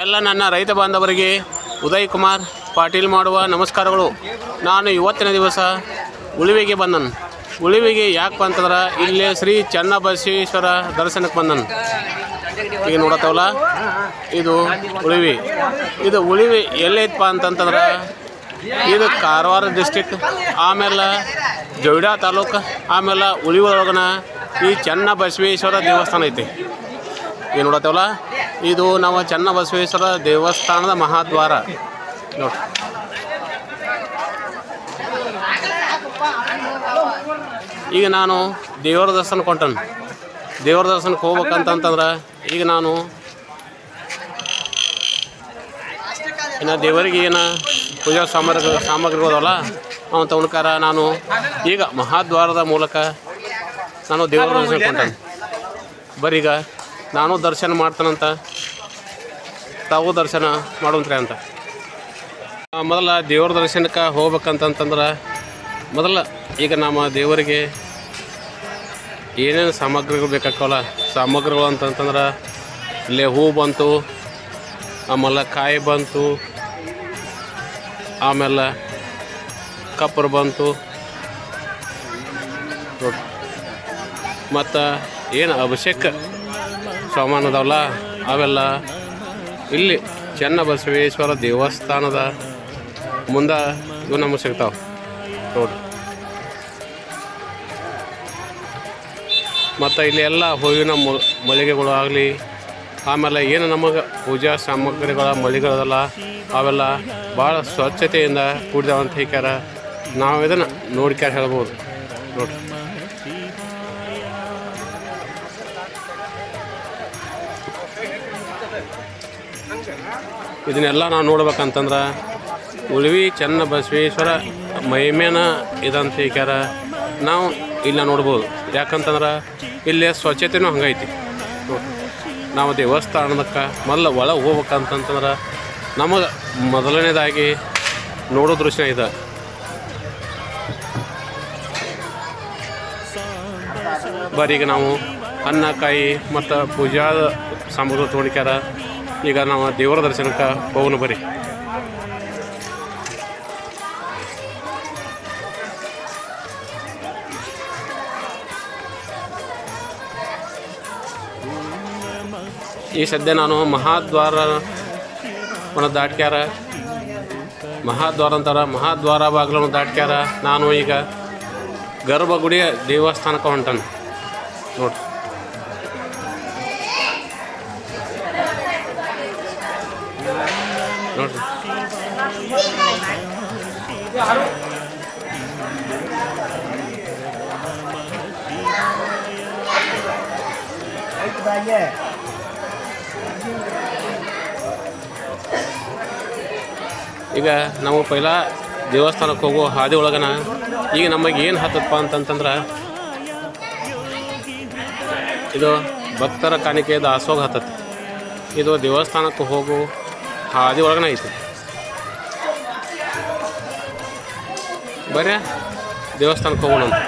ಎಲ್ಲ ನನ್ನ ರೈತ ಬಾಂಧವರಿಗೆ ಉದಯ್ ಕುಮಾರ್ ಪಾಟೀಲ್ ಮಾಡುವ ನಮಸ್ಕಾರಗಳು. ನಾನು ಇವತ್ತಿನ ದಿವಸ ಉಳಿವಿಗೆ ಬಂದನು. ಉಳಿವಿಗೆ ಯಾಕೆ ಅಂತಂದ್ರೆ ಇಲ್ಲೇ ಶ್ರೀ ಚನ್ನಬಸವೇಶ್ವರ ದರ್ಶನಕ್ಕೆ ಬಂದನು. ಈಗ ನೋಡತ್ತವಲ್ಲ, ಇದು ಉಳಿವಿ. ಇದು ಉಳಿವಿ ಎಲ್ಲೈತಪ್ಪ ಅಂತಂತಂದ್ರೆ ಇದು ಕಾರವಾರ ಡಿಸ್ಟಿಕ್, ಆಮೇಲೆ ಜೋಯಿಡಾ ತಾಲೂಕು, ಆಮೇಲೆ ಉಳಿವಿ ಒಳಗನ ಈ ಚನ್ನಬಸವೇಶ್ವರ ದೇವಸ್ಥಾನ ಐತಿ. ಏನು ನೋಡತ್ತವಲ್ಲ, ಇದು ನಾವು ಚನ್ನಬಸವೇಶ್ವರ ದೇವಸ್ಥಾನದ ಮಹಾದ್ವಾರ ನೋಡಿ. ಈಗ ನಾನು ದೇವರ ದರ್ಶನಕ್ಕೆ ಹೊಂಟನು. ದೇವರ ದರ್ಶನಕ್ಕೆ ಹೋಗ್ಬೇಕಂತಂದ್ರೆ ಈಗ ನಾನು ಇನ್ನು ದೇವರಿಗೆ ಏನು ಪೂಜಾ ಸಾಮಗ್ರಿಗಳಲ್ಲ ಅವನ ತವನಕಾರ ನಾನು ಈಗ ಮಹಾದ್ವಾರದ ಮೂಲಕ ನಾನು ದೇವರ ದರ್ಶನಕ್ಕೆ ಹೊಂಟನು. ಬರೀಗ ನಾನು ದರ್ಶನ ಮಾಡ್ತಾನಂತ, ತಾವು ದರ್ಶನ ಮಾಡುವಂತ್ರಿ ಅಂತ. ಮೊದಲ ದೇವ್ರ ದರ್ಶನಕ್ಕೆ ಹೋಗ್ಬೇಕಂತಂದ್ರೆ ಮೊದಲ ಈಗ ನಮ್ಮ ದೇವರಿಗೆ ಏನೇನು ಸಾಮಗ್ರಿಗಳು ಬೇಕಾಗ್ತಾವಲ್ಲ, ಸಾಮಗ್ರಿಗಳು ಅಂತಂತಂದ್ರೆ ಇಲ್ಲೇ ಹೂ ಬಂತು, ಆಮೇಲೆ ಕಾಯಿ ಬಂತು, ಆಮೇಲೆ ಕಪ್ಪರು ಬಂತು, ಮತ್ತು ಏನು ಅಭಿಷೇಕ ಸಾಮಾನು ಅದಾವಲ್ಲ ಅವೆಲ್ಲ ಇಲ್ಲಿ ಚನ್ನಬಸವೇಶ್ವರ ದೇವಸ್ಥಾನದ ಮುಂದೆ ಇವು ನಮಗೆ ಸಿಗ್ತಾವೆ ನೋಡಿ. ಮತ್ತು ಇಲ್ಲಿ ಎಲ್ಲ ಹೂವಿನ ಮಳಿಗೆಗಳು ಆಗಲಿ, ಆಮೇಲೆ ಏನು ನಮಗೆ ಪೂಜಾ ಸಾಮಗ್ರಿಗಳ ಮಳಿಗೆಗಳಲ್ಲ ಅವೆಲ್ಲ ಭಾಳ ಸ್ವಚ್ಛತೆಯಿಂದ ಕೂಡಿದಾವಂತ ಹೇಳ್ಯಾರ. ನಾವು ಇದನ್ನು ನೋಡ್ಕ್ಯಾರ ಹೇಳ್ಬೋದು ನೋಡಿ. ಇದನ್ನೆಲ್ಲ ನಾವು ನೋಡ್ಬೇಕಂತಂದ್ರೆ ಉಳಿವಿ ಚನ್ನಬಸವೇಶ್ವರ ಮಹಿಮೇನ ಇದಂತ ಹೇಳ್ಯಾರ. ನಾವು ಇಲ್ಲ ನೋಡ್ಬೋದು, ಯಾಕಂತಂದ್ರೆ ಇಲ್ಲಿ ಸ್ವಚ್ಛತೆಯೂ ಹಂಗೈತಿ ನೋಡಿ. ನಾವು ದೇವಸ್ಥಾನದಕ್ಕೆ ಮೊದಲು ಒಳಗೆ ಹೋಗ್ಬೇಕಂತಂದ್ರೆ ನಮಗೆ ಮೊದಲನೇದಾಗಿ ನೋಡೋ ದೃಶ್ಯ ಇದೆ. ಬರೀಗ ನಾವು ಅನ್ನ ಕಾಯಿ ಮತ್ತು ಪೂಜಾ ಸಾಮಗ್ರಿ ತೊಗೊಂಡ್ಕ್ಯಾರ. ಈಗ ನಾವು ದೇವರ ದರ್ಶನಕ್ಕೆ ಹೋಗೋಣ ಬರ್ರಿ. ಈ ಸದ್ಯ ನಾನು ಮಹಾದ್ವಾರವನ್ನು ದಾಟ್ಕ್ಯಾರ, ಮಹಾದ್ವಾರ ಅಂತಾರೆ, ಮಹಾದ್ವಾರ ಬಾಗಿಲನ್ನು ದಾಟ್ಕ್ಯಾರ. ನಾನು ಈಗ ಗರ್ಭಗುಡಿಯ ದೇವಸ್ಥಾನಕ್ಕೆ ಹೊಂಟನು ನೋಡಿ. ನೋಡ್ರಿ, ಈಗ ನಾವು ಪೈಲ ದೇವಸ್ಥಾನಕ್ಕೆ ಹೋಗೋ ಹಾದಿ ಒಳಗನ ಈಗ ನಮಗೆ ಏನು ಹತ್ತಪ್ಪ ಅಂತಂತಂದ್ರೆ ಇದು ಭಕ್ತರ ಕಾಣಿಕೆ ದಾಸೋಗ ಹತ್ತತ್ತೆ. ಇದು ದೇವಸ್ಥಾನಕ್ಕೆ ಹೋಗೋ ಹಾದಿ ಒಳಗನ ಐತಿ. ಬರ್ರಿ ದೇವಸ್ಥಾನಕ್ಕೆ ಹೋಗೋಣ ಅಂತ.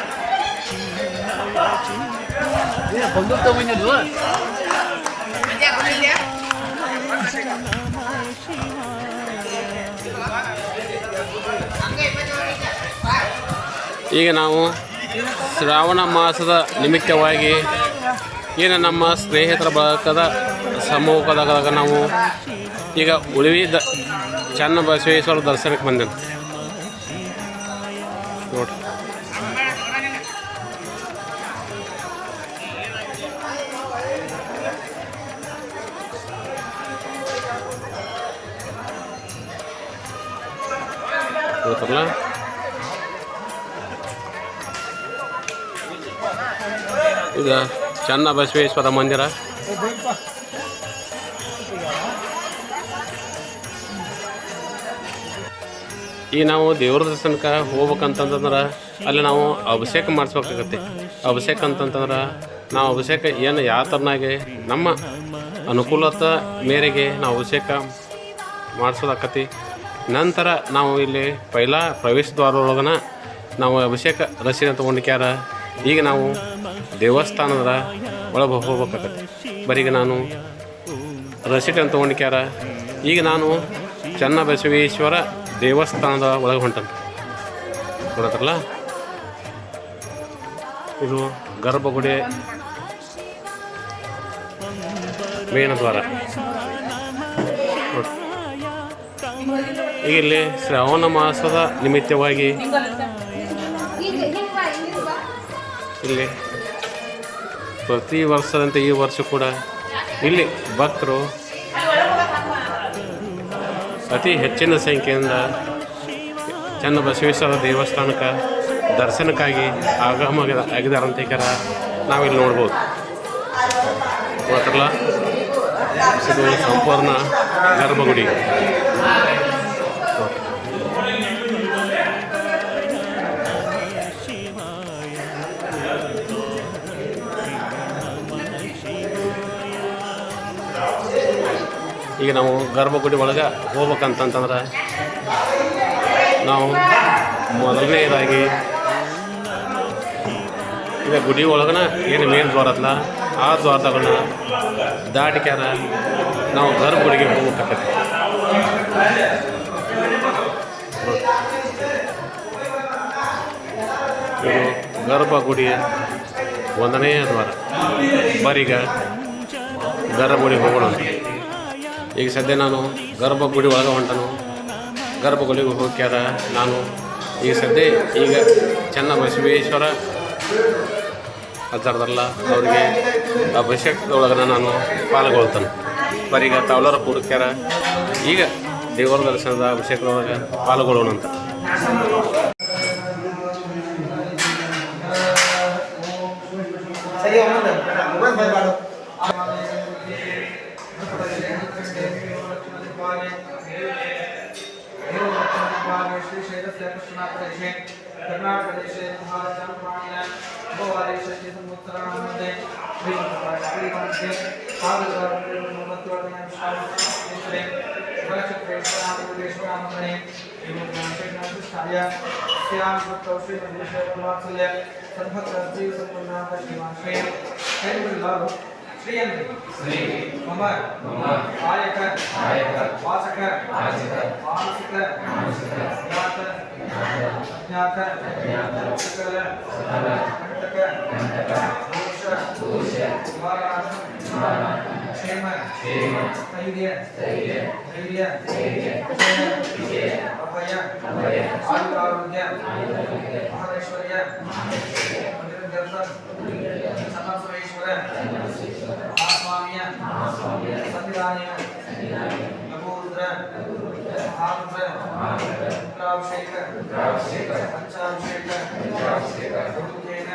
ಈಗ ನಾವು ಶ್ರಾವಣ ಮಾಸದ ನಿಮಿತ್ತವಾಗಿ ಏನು ನಮ್ಮ ಸ್ನೇಹಿತರ ಬಳಗದ ಸಮ್ಮುಖದಾಗ ನಾವು ಈಗ ಉಳಿವಿ ಚನ್ನಬಸವೇಶ್ವರ ದರ್ಶನಕ್ಕೆ ಬಂದೇನೆ ನೋಡ್ರಿ. ಗೊತ್ತಲ್ಲ, ಇದು ಚನ್ನಬಸವೇಶ್ವರ ಮಂದಿರ. ಈಗ ನಾವು ದೇವ್ರ ದರ್ಶನಕ್ಕೆ ಹೋಗ್ಬೇಕಂತಂದ್ರೆ ಅಲ್ಲಿ ನಾವು ಅಭಿಷೇಕ ಮಾಡಿಸ್ಬೇಕಾಗತ್ತೆ. ಅಭಿಷೇಕ ಅಂತಂತಂದ್ರೆ ನಾವು ಅಭಿಷೇಕ ಏನು ಯಾವ ಥರನಾಗಿ ನಮ್ಮ ಅನುಕೂಲತೆ ಮೇರೆಗೆ ನಾವು ಅಭಿಷೇಕ ಮಾಡಿಸೋದಾಕತಿ. ನಂತರ ನಾವು ಇಲ್ಲಿ ಪೈಲ ಪ್ರವೇಶ ದ್ವಾರ ಒಳಗನ ನಾವು ಅಭಿಷೇಕ ರಸೀನ ತೊಗೊಂಡಿಕ್ಯಾರ. ಈಗ ನಾವು ದೇವಸ್ಥಾನದ ಒಳಗೆ ಹೋಗ್ಬೇಕಾಗತ್ತೆ. ಬರೀಗ ನಾನು ರಸೀಟನ್ನು ತೊಗೊಂಡಿಕ್ಯಾರ. ಈಗ ನಾನು ಚನ್ನಬಸವೇಶ್ವರ ದೇವಸ್ಥಾನದ ಒಳಗೆ ಹೊಂಟನು ನೋಡತ್ತಲ್ಲ. ಇದು ಗರ್ಭಗುಡಿ ಮೇನ ದ್ವಾರ. ಈಗ ಇಲ್ಲಿ ಶ್ರಾವಣ ಮಾಸದ ನಿಮಿತ್ತವಾಗಿ ಇಲ್ಲಿ ಪ್ರತಿ ವರ್ಷದಂತೆ ಈ ವರ್ಷ ಕೂಡ ಇಲ್ಲಿ ಭಕ್ತರು ಅತಿ ಹೆಚ್ಚಿನ ಸಂಖ್ಯೆಯಿಂದ ಚನ್ನಬಸವೇಶ್ವರ ದೇವಸ್ಥಾನಕ್ಕೆ ದರ್ಶನಕ್ಕಾಗಿ ಆಗಿದ್ದಾರೆ ಅಂತ ನಾವಿಲ್ಲಿ ನೋಡ್ಬೋದು. ಗೊತ್ತಲ್ಲ, ಇದು ಸಂಪೂರ್ಣ ಗರ್ಭಗುಡಿ. ಈಗ ನಾವು ಗರ್ಭಗುಡಿ ಒಳಗೆ ಹೋಗ್ಬೇಕಂತಂದ್ರೆ ನಾವು ಮೊದಲನೇದಾಗಿ ಈಗ ಗುಡಿ ಒಳಗನ ಏನು ಮೇನ್ ದ್ವಾರ ಅಲ್ಲ, ಆ ದ್ವಾರಗಳನ್ನ ದಾಟಿಕ್ಯಾರ ನಾವು ಗರ್ಭಗುಡಿಗೆ ಹೋಗ್ಬೇಕಾಗತ್ತೆ. ಇದು ಗರ್ಭಗುಡಿಯ 1ನೇ ದ್ವಾರ. ಬರೀಗ ಗರ್ಭಗುಡಿಗೆ ಹೋಗೋಣ ಅಂತ. ಈಗ ಸದ್ಯ ನಾನು ಗರ್ಭಗುಡಿ ಒಳಗೆ ಹೊಂಟನು. ಗರ್ಭಗುಡಿಗೆ ಹೋಗ್ಯಾರ ನಾನು ಈಗ ಸದ್ಯ ಚನ್ನಬಸವೇಶ್ವರ ಅದಾರದಲ್ಲ ಅವರಿಗೆ ಅಭಿಷೇಕದೊಳಗನ ನಾನು ಪಾಲ್ಗೊಳ್ತಾನೆ. ಬರೀಗ ತಾವೆಲ್ಲರೂ ಕೂಡ್ಕ್ಯಾರ. ಈಗ ದೇವರ ದರ್ಶನದ ಅಭಿಷೇಕದೊಳಗೆ ಪಾಲ್ಗೊಳ್ಳೋಣ ಅಂತ. कर्नाटकदेशे महाराष्ट्राणिया गोवादेशे समुद्रामध्ये श्रीमंतराष्ट्रीयमध्ये पादवर्णोत्तरवर्णीय शास्त्रे वलक्षत्रेश्वरामदेश्वरामणे विमुक्तांशेनास्थाय स्याम भक्तौषि मंदिरवात्सल्य संभक्तस्त्री संपूर्णापश्चिमाश्रे हेल्लाभ श्रीयंति श्री मम आयक वाचक मानसिक ज्ञात सकल कंटक दोष क्षेम स्थैर्य विजय अभय आयुरारोग्य महादेश्वर्य चन्नबसवेश्वर महास्वाम्य सन्निधानय लघुरुद्र महारुद्र रुद्राभिषेक पंचाभिषेक गुरुकेन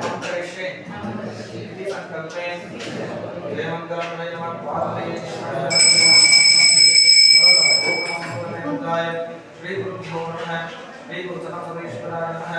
मंत्रेशे इति संकल्पे देवमंगलम नमः पादये श्री गुरुभ्यो नमः श्री गुरु चन्नबसवेश्वराय नमः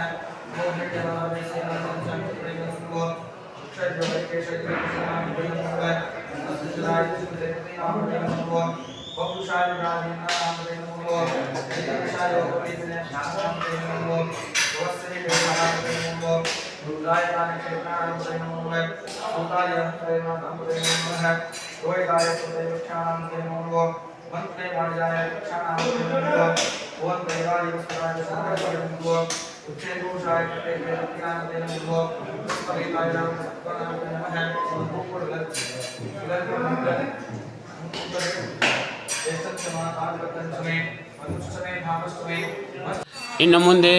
ಇನ್ನು ಮುಂದೆ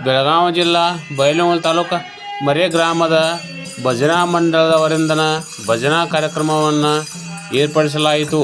ಬೆಳಗಾವಿ ಜಿಲ್ಲಾ ಬೈಲಹೊಂಗಲ ತಾಲೂಕು ಮರೆ ಗ್ರಾಮದ ಭಜನಾ ಮಂಡಳದವರಿಂದ ಭಜನಾ ಕಾರ್ಯಕ್ರಮವನ್ನು ಏರ್ಪಡಿಸಲಾಯಿತು.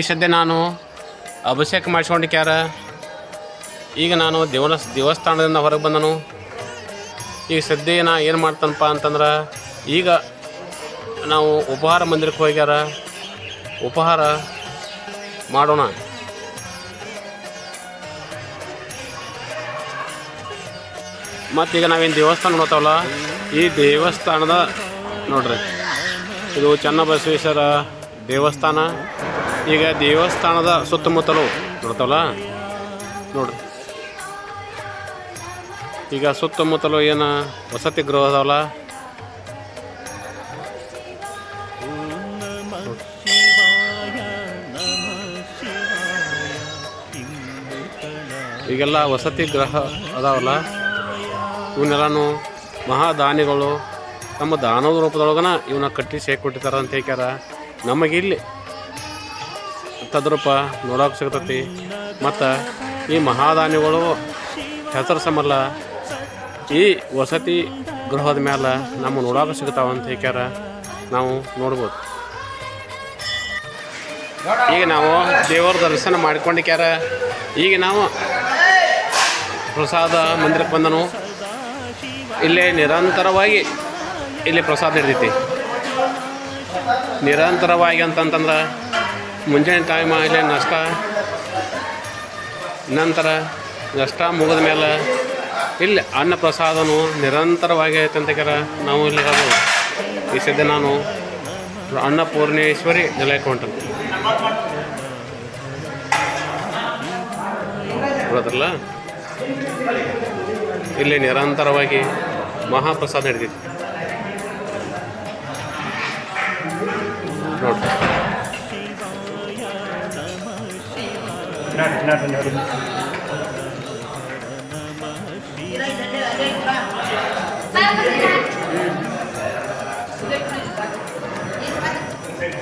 ಸದ್ಯ ನಾನು ಅಭಿಷೇಕ ಮಾಡಿಸ್ಕೊಂಡಿಕ್ಯಾರ. ಈಗ ನಾನು ದೇವಸ್ಥಾನದಿಂದ ಹೊರಗೆ ಬಂದನು. ಈಗ ಸದ್ಯ ನಾ ಏನು ಮಾಡ್ತಾನಪ್ಪ ಅಂತಂದ್ರೆ, ಈಗ ನಾವು ಉಪಹಾರ ಮಂದಿರಕ್ಕೆ ಹೋಗ್ಯಾರ, ಉಪಹಾರ ಮಾಡೋಣ. ಮತ್ತೀಗ ನಾವೇನು ದೇವಸ್ಥಾನ ನೋಡ್ತಾವಲ್ಲ, ಈ ದೇವಸ್ಥಾನದ ನೋಡ್ರಿ, ಇದು ಚನ್ನಬಸವೇಶ್ವರ ದೇವಸ್ಥಾನ. ಈಗ ದೇವಸ್ಥಾನದ ಸುತ್ತಮುತ್ತಲು ನೋಡ್ತಾವಲ್ಲ ನೋಡ್ರಿ, ಈಗ ಸುತ್ತಮುತ್ತಲು ಏನು ವಸತಿ ಗೃಹ ಅದಾವಲ್ಲ, ಈಗೆಲ್ಲ ವಸತಿ ಗೃಹ ಅದಾವಲ್ಲ, ಇವನ್ನೆಲ್ಲನೂ ಮಹಾದಾನಿಗಳು ತಮ್ಮ ದಾನದ ರೂಪದೊಳಗನ ಇವನ್ನ ಕಟ್ಟಿ ಸೇರಿಕೊಟ್ಟಿರ್ತಾರೆ ಅಂತ ಹೇಳ್ಯಾರ. ನಮಗಿಲ್ಲಿ ತದ್ರೂಪ ನೋಡೋಕೆ ಸಿಗ್ತೈತಿ. ಮತ್ತು ಈ ಮಹಾದಾನಿಗಳು ಹೆಸರು ಸಮಲ್ಲ ಈ ವಸತಿ ಗೃಹದ ಮೇಲೆ ನಮ್ಮ ನೋಡೋಕೆ ಸಿಗ್ತಾವ ಅಂತ ಹೇಳ್ಯಾರ. ನಾವು ನೋಡ್ಬೋದು. ಈಗ ನಾವು ದೇವರ ದರ್ಶನ ಮಾಡ್ಕೊಂಡಿಕ್ಯಾರ. ಈಗ ನಾವು ಪ್ರಸಾದ ಮಂದಿರಕ್ಕೆ ಬಂದನು. ಇಲ್ಲೇ ನಿರಂತರವಾಗಿ ಇಲ್ಲಿ ಪ್ರಸಾದ ನಡೆದೈತಿ. ನಿರಂತರವಾಗಿ ಅಂತಂತಂದ್ರೆ ಮುಂಜಾನೆ ಟೈಮ್ ಇಲ್ಲೇ ನಾಷ್ಟ, ನಂತರ ನಾಷ್ಟ ಮುಗಿದ ಮೇಲೆ ಇಲ್ಲಿ ಅನ್ನ ಪ್ರಸಾದನು ನಿರಂತರವಾಗಿ ಐತೆ ಅಂತ ನಾವು ಇಲ್ಲಿ ಹೇಳ್ಬೋದು. ಈ ಸದ್ಯ ನಾನು ಅನ್ನಪೂರ್ಣೇಶ್ವರಿ ನಿಲಯಕ್ಕೆ ಹೊಂಟನು. ಬರೋದ್ರಲ್ಲ, ಇಲ್ಲಿ ನಿರಂತರವಾಗಿ ಮಹಾಪ್ರಸಾದ ನಡೆದಿದೆ ನೋಡಿ.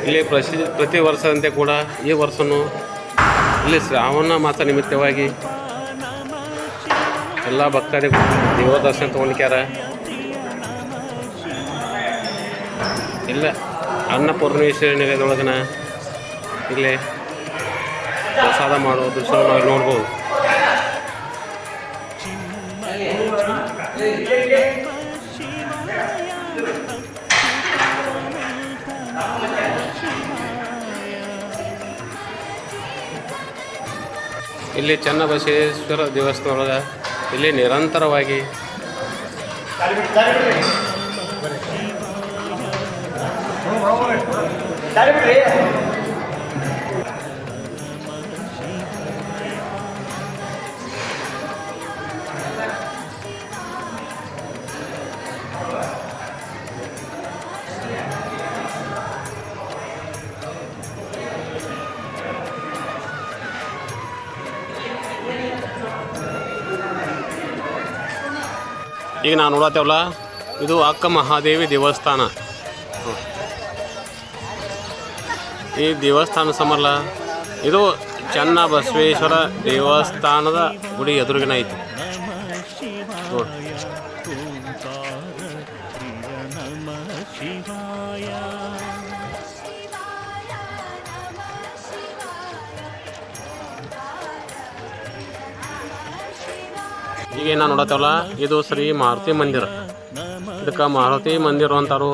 ಇಲ್ಲಿ ಪ್ರತಿ ವರ್ಷದಂತೆ ಕೂಡ ಈ ವರ್ಷವೂ ಇಲ್ಲಿ ಶ್ರಾವಣ ಮಾಸ ನಿಮಿತ್ತವಾಗಿ ಎಲ್ಲ ಭಕ್ತರಿಗೂ ದೇವ ದರ್ಶನ ತೊಗೊಂಡ್ಕ್ಯಾರ. ಇಲ್ಲ ಅನ್ನಪೂರ್ಣೇಶ್ವರಿ ನಿಲಯದೊಳಗನ ಇಲ್ಲೇ ಪ್ರಸಾದ ಮಾಡೋ ದೃಶ್ಯ ನಾವು ನೋಡ್ಬೋದು. ಇಲ್ಲಿ ಚನ್ನಬಸವೇಶ್ವರ ದೇವಸ್ಥಾನದೊಳಗೆ ಇಲ್ಲಿ ನಿರಂತರವಾಗಿ ಈಗ ನಾವು ನೋಡತ್ತೇವಲ್ಲ, ಇದು ಅಕ್ಕ ಮಹಾದೇವಿ ದೇವಸ್ಥಾನ. ಈ ದೇವಸ್ಥಾನ ಸಮಲ್ಲ, ಇದು ಚನ್ನಬಸವೇಶ್ವರ ದೇವಸ್ಥಾನದ ಗುಡಿ ಎದುರುಗಿನ ಐತಿ ನೋಡಿ. ಈಗ ನಾವು ನೋಡತ್ತೇವಲ್ಲ, ಇದು ಶ್ರೀ ಮಾರುತಿ ಮಂದಿರ. ಇದಕ್ಕೆ ಮಾರುತಿ ಮಂದಿರ ಅಂತಾರು,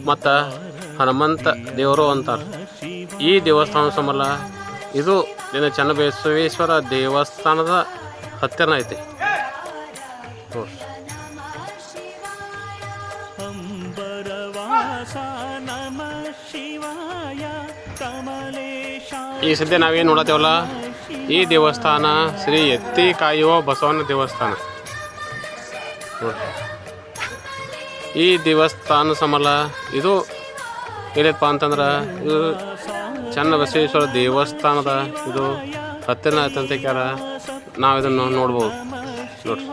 ಮತ್ತು ಹನುಮಂತ ದೇವರು ಅಂತಾರೆ. ಈ ದೇವಸ್ಥಾನ ಸಮಲ್ಲ, ಇದು ಚನ್ನಬಸವೇಶ್ವರ ದೇವಸ್ಥಾನದ ಹತ್ತಿರ ಐತಿ. ಈ ಸದ್ಯ ನಾವೇನು ನೋಡತ್ತೇವಲ್ಲ, ಈ ದೇವಸ್ಥಾನ ಶ್ರೀ ಎತ್ತಿ ಕಾಯುವ ಬಸವಣ್ಣ ದೇವಸ್ಥಾನ. ಈ ದೇವಸ್ಥಾನ ಸಮಲ್ಲ, ಇದು ಏನಪ್ಪ ಅಂತಂದ್ರೆ ಇದು ಚನ್ನಬಸವೇಶ್ವರ ದೇವಸ್ಥಾನದ ಇದು ಹತ್ತಿರ ಐತಂತ ಕ್ಯಾರ. ನಾವು ಇದನ್ನು ನೋಡ್ಬೋದು ನೋಡ್ರಿ.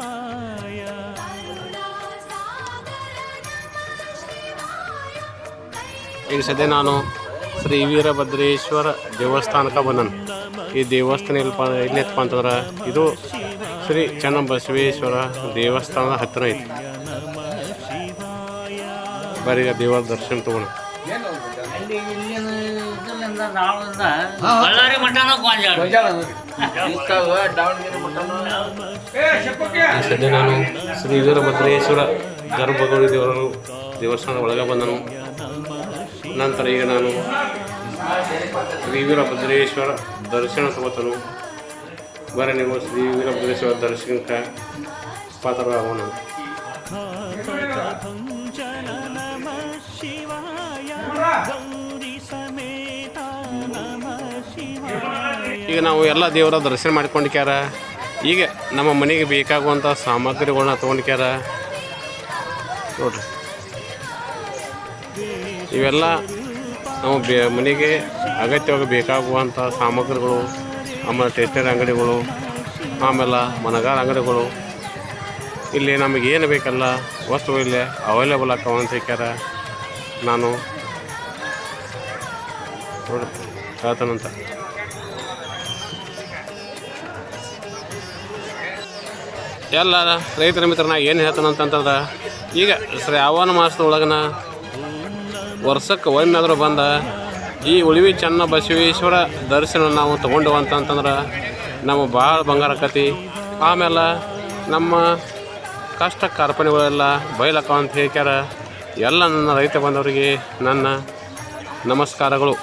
ಈಗ ಸದ್ಯ ನಾನು ಶ್ರೀ ವೀರಭದ್ರೇಶ್ವರ ದೇವಸ್ಥಾನಕ್ಕೆ ಬಂದನು. ಈ ದೇವಸ್ಥಾನ ಎಲ್ಲಿಯಪ್ಪ ಅಂತಂದ್ರೆ ಇದು ಶ್ರೀ ಚನ್ನಬಸವೇಶ್ವರ ದೇವಸ್ಥಾನದ ಹತ್ತಿರ ಐತಿ. ಬರೀ ದೇವರ ದರ್ಶನ ತಗೋಣ. ಧಾರವಾಡದಿಂದ ಬಳ್ಳಾರಿ ಮಠನ ಗೊಂಜಾಳ ಈ ಸದ್ಯ ನಾನು ಶ್ರೀ ವೀರಭದ್ರೇಶ್ವರ ಗರ್ಭಗುಡಿ ದೇವಸ್ಥಾನದ ಒಳಗೆ ಬಂದನು. ನಂತರ ಈಗ ನಾನು ಶ್ರೀ ವೀರಭದ್ರೇಶ್ವರ ದರ್ಶನ ತಗೋತನು. ಬರೀ ನೀವು ಶ್ರೀ ವೀರಭದ್ರೇಶ್ವರ ದರ್ಶನಕ್ಕೆ ಪಾತ್ರರಾಗೋಣ. ಈಗ ನಾವು ಎಲ್ಲ ದೇವರ ದರ್ಶನ ಮಾಡ್ಕೊಂಡಿಕ್ಯಾರ. ಈಗ ನಮ್ಮ ಮನೆಗೆ ಬೇಕಾಗುವಂಥ ಸಾಮಗ್ರಿಗಳನ್ನ ತೊಗೊಂಡ್ಕ್ಯಾರ ನೋಡ್ರಿ. ಇವೆಲ್ಲ ನಾವು ಮನೆಗೆ ಅಗತ್ಯವಾಗಿ ಬೇಕಾಗುವಂಥ ಸಾಮಗ್ರಿಗಳು, ಆಮೇಲೆ ಟೇಸ್ಟರಿ ಅಂಗಡಿಗಳು, ಆಮೇಲೆ ಮನಗಾರ ಅಂಗಡಿಗಳು. ಇಲ್ಲಿ ನಮಗೇನು ಬೇಕಲ್ಲ ವಸ್ತು ಇಲ್ಲಿ ಅವೈಲೇಬಲ್ ಆಗ್ತಾವ ಅಂತ ಹೇಳ್ಯಾರ. ನಾನು ನೋಡಿ ಹೇಳ್ತಾನಂತ. ಎಲ್ಲ ರೈತರ ಮಿತ್ರನ ಏನು ಹೇಳ್ತಾನಂತಂದ್ರೆ, ಈಗ ಶ್ರಾವಣ ಮಾಸದೊಳಗನ ವರ್ಷಕ್ಕೆ ಒಮ್ಮೆಯಾದರೂ ಬಂದ ಈ ಉಳಿವಿ ಚೆನ್ನ ಬಸವೇಶ್ವರ ದರ್ಶನ ನಾವು ತೊಗೊಂಡು ಅಂತಂದ್ರೆ ನಮಗೆ ಭಾಳ ಬಂಗಾರ ಆಕತಿ. ಆಮೇಲೆ ನಮ್ಮ ಕಷ್ಟ ಕಾರ್ಪಣ್ಯಗಳೆಲ್ಲ ಬಯಲಕ್ಕ ಅಂತ ಹೇಳ್ಯಾರ. ಎಲ್ಲ ನನ್ನ ರೈತ ಬಂದವರಿಗೆ ನನ್ನ ನಮಸ್ಕಾರಗಳು.